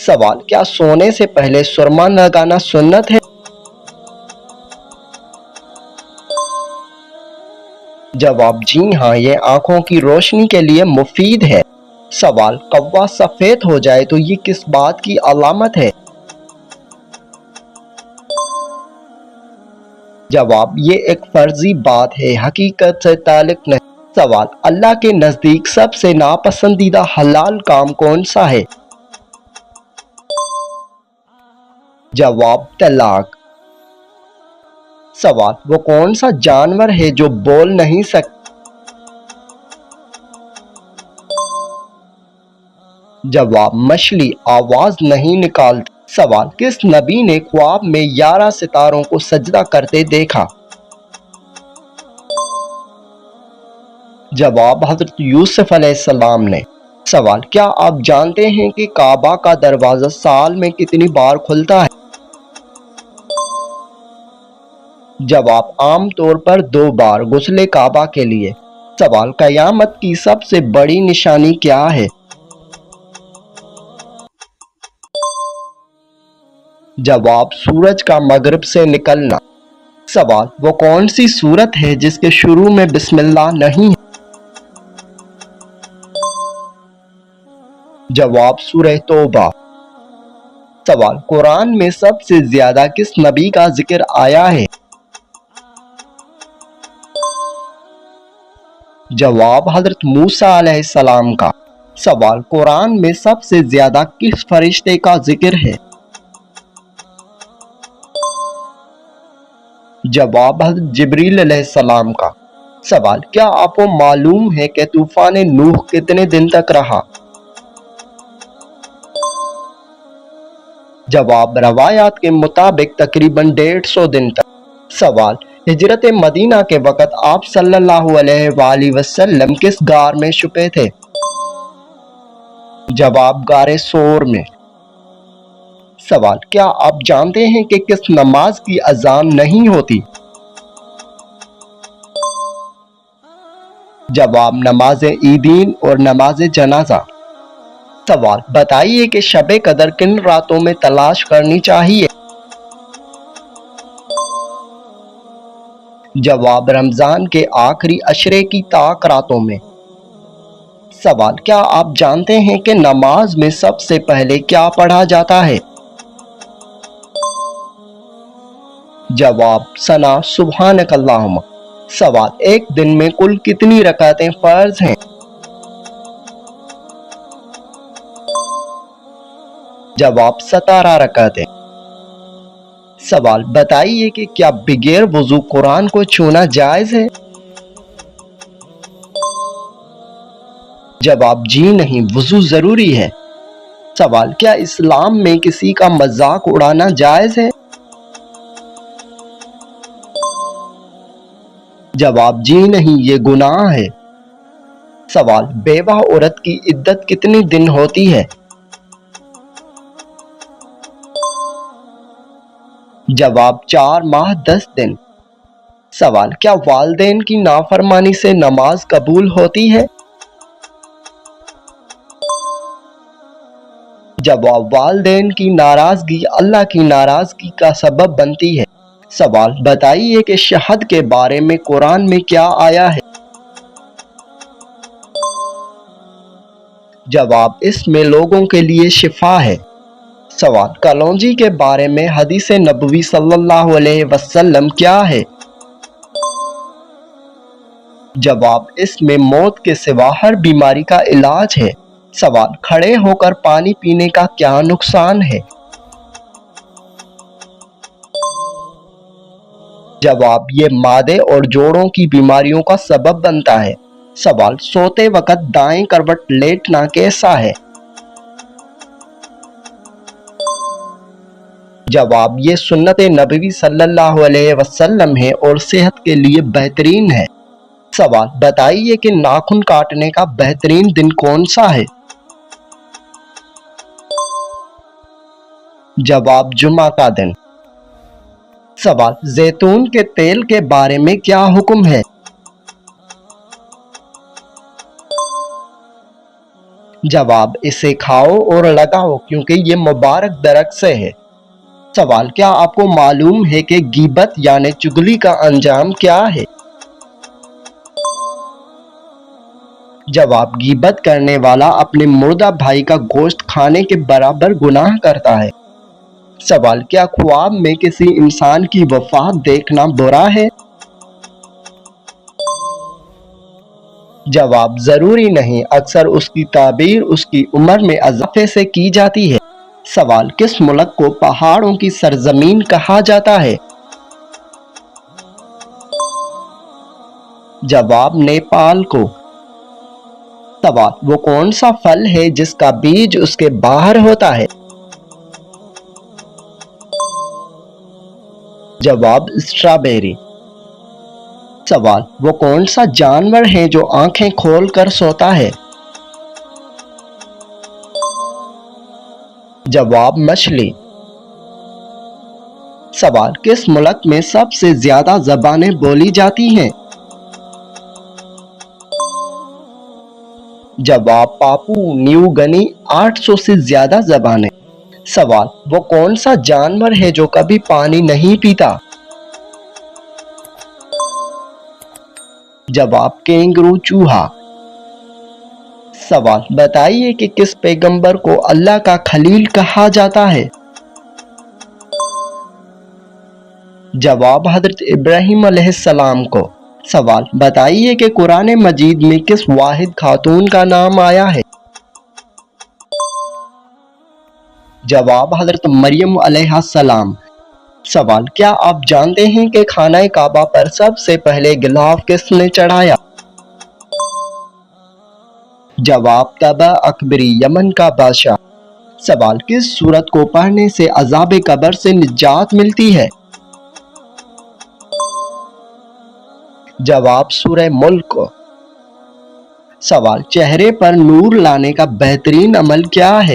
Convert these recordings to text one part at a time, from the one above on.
سوال، کیا سونے سے پہلے سرما لگانا سنت ہے؟ جواب، جی ہاں، یہ آنکھوں کی روشنی کے لیے مفید ہے۔ سوال، کوا سفید ہو جائے تو یہ کس بات کی علامت ہے؟ جواب، یہ ایک فرضی بات ہے، حقیقت سے تعلق نہیں۔ سوال، اللہ کے نزدیک سب سے ناپسندیدہ حلال کام کون سا ہے؟ جواب، طلاق۔ سوال، وہ کون سا جانور ہے جو بول نہیں سکتا؟ جواب، مچھلی آواز نہیں نکالتی۔ سوال، کس نبی نے خواب میں 11 ستاروں کو سجدہ کرتے دیکھا؟ جواب، حضرت یوسف علیہ السلام نے۔ سوال، کیا آپ جانتے ہیں کہ کعبہ کا دروازہ سال میں کتنی بار کھلتا ہے؟ جواب، عام طور پر 2 بار، غسل کعبہ کے لیے۔ سوال، قیامت کی سب سے بڑی نشانی کیا ہے؟ جواب، سورج کا مغرب سے نکلنا۔ سوال، وہ کون سی سورت ہے جس کے شروع میں بسم اللہ نہیں ہے؟ جواب، سورہ توبہ۔ سوال، قرآن میں سب سے زیادہ کس نبی کا ذکر آیا ہے؟ جواب، حضرت موسیٰ علیہ السلام کا۔ سوال، قرآن میں سب سے زیادہ کس فرشتے کا ذکر ہے؟ جواب، حضرت جبریل علیہ السلام کا۔ سوال، کیا آپ کو معلوم ہے کہ طوفان نوح کتنے دن تک رہا؟ جواب، روایات کے مطابق تقریباً 150 دن تک۔ سوال، ہجرت مدینہ کے وقت آپ صلی اللہ علیہ وآلہ وسلم کس غار میں چھپے تھے؟ جواب، غار ثور میں۔ سوال، کیا آپ جانتے ہیں کہ کس نماز کی اذان نہیں ہوتی؟ جواب، نماز عیدین اور نماز جنازہ۔ سوال، بتائیے کہ شب قدر کن راتوں میں تلاش کرنی چاہیے؟ جواب، رمضان کے آخری عشرے کی طاق راتوں میں۔ سوال، کیا آپ جانتے ہیں کہ نماز میں سب سے پہلے کیا پڑھا جاتا ہے؟ جواب، ثنا سبحانک اللہم۔ سوال، ایک دن میں کل کتنی رکعتیں فرض ہیں؟ جواب، 17 رکعتیں۔ سوال، بتائیے کہ کیا بغیر وضو قرآن کو چھونا جائز ہے؟ جواب، جی نہیں، وضو ضروری ہے۔ سوال، کیا اسلام میں کسی کا مذاق اڑانا جائز ہے؟ جواب، جی نہیں، یہ گناہ ہے۔ سوال، بیوہ عورت کی عدت کتنی دن ہوتی ہے؟ جواب، 4 ماہ 10 دن۔ سوال، کیا والدین کی نافرمانی سے نماز قبول ہوتی ہے؟ جواب، والدین کی ناراضگی اللہ کی ناراضگی کا سبب بنتی ہے۔ سوال، بتائیے کہ شہد کے بارے میں قرآن میں کیا آیا ہے؟ جواب، اس میں لوگوں کے لیے شفا ہے۔ سوال، کلونجی کے بارے میں حدیث نبوی صلی اللہ علیہ وسلم کیا ہے؟ جواب، اس میں موت کے سوا ہر بیماری کا علاج ہے۔ سوال، کھڑے ہو کر پانی پینے کا کیا نقصان ہے؟ جواب، یہ معدے اور جوڑوں کی بیماریوں کا سبب بنتا ہے۔ سوال، سوتے وقت دائیں کروٹ لیٹنا کیسا ہے؟ جواب، یہ سنت نبوی صلی اللہ علیہ وسلم ہے اور صحت کے لیے بہترین ہے۔ سوال، بتائیے کہ ناخن کاٹنے کا بہترین دن کون سا ہے؟ جواب، جمعہ کا دن۔ سوال، زیتون کے تیل کے بارے میں کیا حکم ہے؟ جواب: اسے کھاؤ اور لگاؤ کیونکہ یہ مبارک درخت سے ہے۔ سوال: کیا آپ کو معلوم ہے کہ غیبت یعنی چغلی کا انجام کیا ہے؟ جواب: غیبت کرنے والا اپنے مردہ بھائی کا گوشت کھانے کے برابر گناہ کرتا ہے۔ سوال: کیا خواب میں کسی انسان کی وفات دیکھنا برا ہے؟ جواب: ضروری نہیں، اکثر اس کی تعبیر اس کی عمر میں اضافے سے کی جاتی ہے۔ سوال: کس ملک کو پہاڑوں کی سرزمین کہا جاتا ہے؟ جواب: نیپال کو۔ سوال: وہ کون سا پھل ہے جس کا بیج اس کے باہر ہوتا ہے؟ جواب: اسٹرابیری۔ سوال: وہ کون سا جانور ہے جو آنکھیں کھول کر سوتا ہے؟ جواب: مچھلی۔ سوال: کس ملک میں سب سے زیادہ زبانیں بولی جاتی ہیں؟ جواب: پاپو نیو گنی، 800 سے زیادہ زبانیں۔ سوال: وہ کون سا جانور ہے جو کبھی پانی نہیں پیتا؟ جواب: کینگرو چوہا۔ سوال: بتائیے کہ کس پیغمبر کو اللہ کا خلیل کہا جاتا ہے؟ جواب: حضرت ابراہیم علیہ السلام کو۔ سوال: بتائیے کہ قرآن مجید میں کس واحد خاتون کا نام آیا ہے؟ جواب: حضرت مریم علیہ السلام۔ سوال: کیا آپ جانتے ہیں کہ خانہ کعبہ پر سب سے پہلے غلاف کس نے چڑھایا؟ جواب: طبع اکبری، یمن کا بادشاہ۔ سوال: کس سورت کو پڑھنے سے عذاب قبر سے نجات ملتی ہے؟ جواب: سورہ ملک۔ سوال: چہرے پر نور لانے کا بہترین عمل کیا ہے؟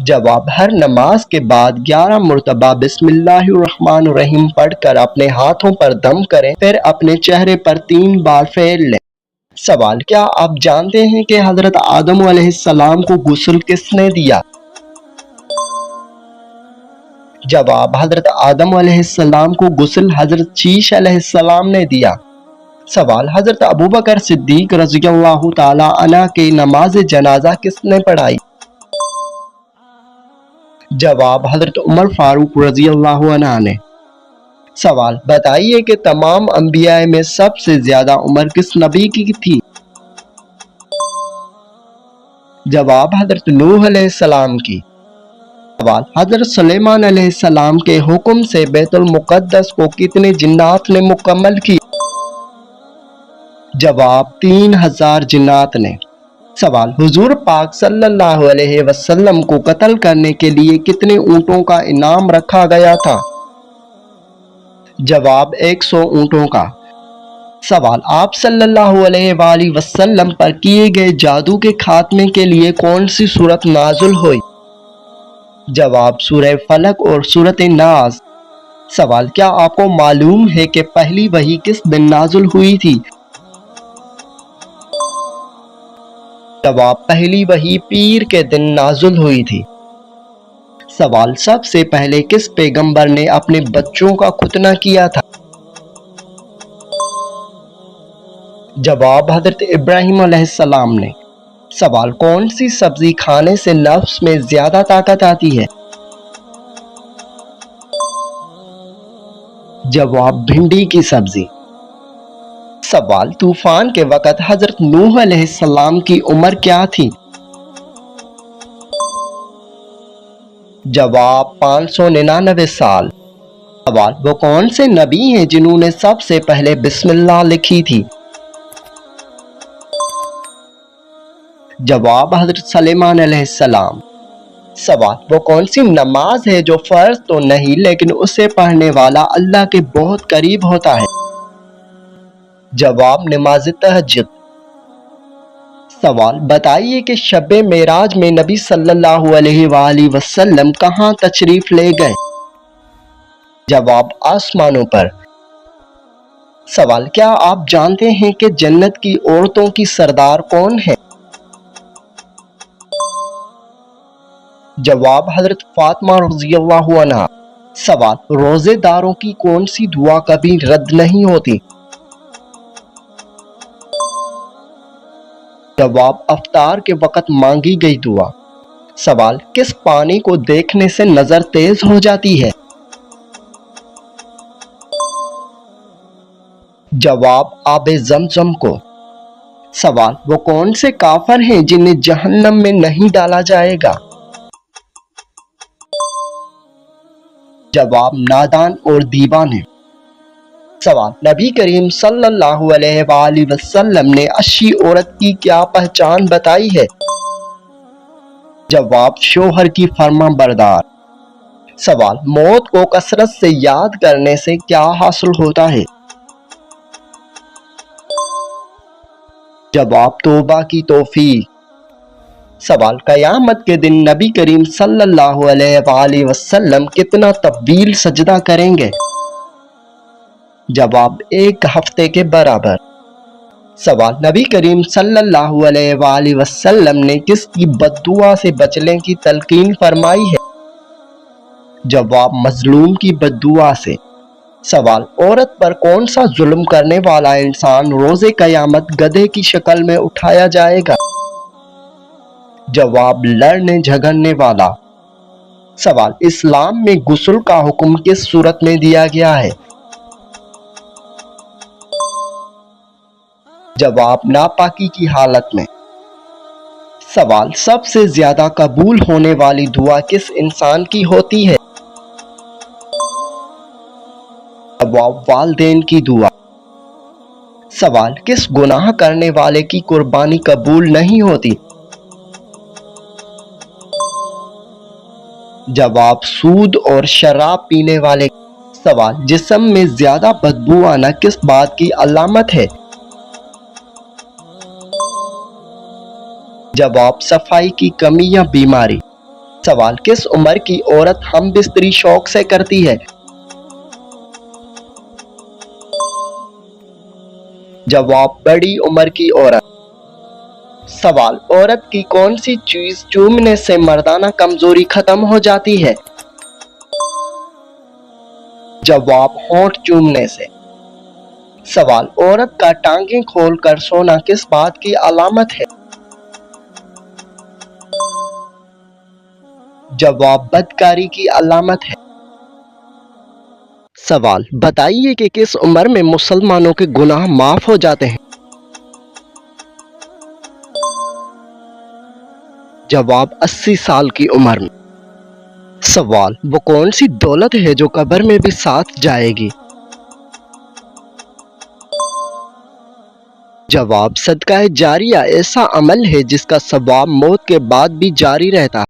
جواب: ہر نماز کے بعد 11 مرتبہ بسم اللہ الرحمن الرحیم پڑھ کر اپنے ہاتھوں پر دم کریں، پھر اپنے چہرے پر 3 بار پھیر لیں۔ سوال: کیا آپ جانتے ہیں کہ حضرت آدم علیہ السلام کو غسل کس نے دیا؟ جواب: حضرت آدم علیہ السلام کو غسل حضرت شیش علیہ السلام نے دیا۔ سوال: حضرت ابوبکر صدیق رضی اللہ تعالی عنہ کی نماز جنازہ کس نے پڑھائی؟ جواب: حضرت عمر فاروق رضی اللہ عنہ نے۔ سوال: بتائیے کہ تمام انبیاء میں سب سے زیادہ عمر کس نبی کی تھی؟ جواب: حضرت نوح علیہ السلام کی۔ سوال: حضرت سلیمان علیہ السلام کے حکم سے بیت المقدس کو کتنے جنات نے مکمل کیا؟ جواب: 3000 جنات نے۔ سوال: حضور پاک صلی اللہ علیہ وسلم کو قتل کرنے کے لیے کتنے اونٹوں کا انعام رکھا گیا تھا؟ جواب: 100 اونٹوں کا۔ سوال: آپ صلی اللہ علیہ وآلہ وسلم پر کیے گئے جادو کے خاتمے کے لیے کون سی سورت نازل ہوئی؟ جواب: سورہ فلق اور سورۃ ناس۔ سوال: کیا آپ کو معلوم ہے کہ پہلی وحی کس دن نازل ہوئی تھی؟ جواب: پہلی وحی پیر کے دن نازل ہوئی تھی۔ سوال: سب سے پہلے کس پیغمبر نے اپنے بچوں کا ختنہ کیا تھا؟ جواب: حضرت ابراہیم علیہ السلام نے۔ سوال: کون سی سبزی کھانے سے نفس میں زیادہ طاقت آتی ہے؟ جواب: بھنڈی کی سبزی۔ سوال: طوفان کے وقت حضرت نوح علیہ السلام کی عمر کیا تھی؟ جواب: 599 سال۔ سوال: وہ کون سے نبی ہیں جنہوں نے سب سے پہلے بسم اللہ لکھی تھی؟ جواب: حضرت سلیمان علیہ السلام۔ سوال: وہ کون سی نماز ہے جو فرض تو نہیں لیکن اسے پڑھنے والا اللہ کے بہت قریب ہوتا ہے؟ جواب: نماز تہجد۔ سوال: بتائیے کہ شب معراج میں نبی صلی اللہ علیہ وآلہ وسلم کہاں تشریف لے گئے؟ جواب: آسمانوں پر۔ سوال، کیا آپ جانتے ہیں کہ جنت کی عورتوں کی سردار کون ہے؟ جواب، حضرت فاطمہ رضی اللہ عنہا۔ سوال، روزے داروں کی کون سی دعا کبھی رد نہیں ہوتی؟ جواب، افطار کے وقت مانگی گئی دعا۔ سوال، کس پانی کو دیکھنے سے نظر تیز ہو جاتی ہے؟ جواب، آب زمزم کو۔ سوال، وہ کون سے کافر ہیں جنہیں جہنم میں نہیں ڈالا جائے گا؟ جواب، نادان اور دیوانے۔ سوال، نبی کریم صلی اللہ علیہ وآلہ وسلم نے اچھی عورت کی کیا پہچان بتائی ہے؟ جواب، شوہر کی فرما بردار۔ سوال، موت کو کثرت سے یاد کرنے سے کیا حاصل ہوتا ہے؟ جواب، توبہ کی توفیق۔ سوال، قیامت کے دن نبی کریم صلی اللہ علیہ وآلہ وسلم کتنا طویل سجدہ کریں گے؟ جواب، 1 ہفتے کے برابر۔ سوال، نبی کریم صلی اللہ علیہ وآلہ وسلم نے کس کی بد دعا سے بچنے کی تلقین فرمائی ہے؟ جواب، مظلوم کی بد دعا سے۔ سوال، عورت پر کون سا ظلم کرنے والا انسان روز قیامت گدھے کی شکل میں اٹھایا جائے گا؟ جواب، لڑنے جھگڑنے والا۔ سوال، اسلام میں غسل کا حکم کس صورت میں دیا گیا ہے؟ جواب، ناپاکی کی حالت میں۔ سوال، سب سے زیادہ قبول ہونے والی دعا کس انسان کی ہوتی ہے؟ جواب، والدین کی دعا۔ سوال، کس گناہ کرنے والے کی قربانی قبول نہیں ہوتی؟ جواب، سود اور شراب پینے والے۔ سوال، جسم میں زیادہ بدبو آنا کس بات کی علامت ہے؟ جواب، صفائی کی کمی یا بیماری۔ سوال، کس عمر کی عورت ہم بستری شوق سے کرتی ہے؟ جواب، بڑی عمر کی عورت۔ سوال، عورت کی کون سی چیز چومنے سے مردانہ کمزوری ختم ہو جاتی ہے؟ جواب، ہونٹ چومنے سے۔ سوال، عورت کا ٹانگیں کھول کر سونا کس بات کی علامت ہے؟ جواب، بدکاری کی علامت ہے۔ سوال، بتائیے کہ کس عمر میں مسلمانوں کے گناہ معاف ہو جاتے ہیں؟ جواب، 80 سال کی عمر میں۔ سوال، وہ کون سی دولت ہے جو قبر میں بھی ساتھ جائے گی؟ جواب، صدقہ جاریہ ایسا عمل ہے جس کا ثواب موت کے بعد بھی جاری رہتا ہے۔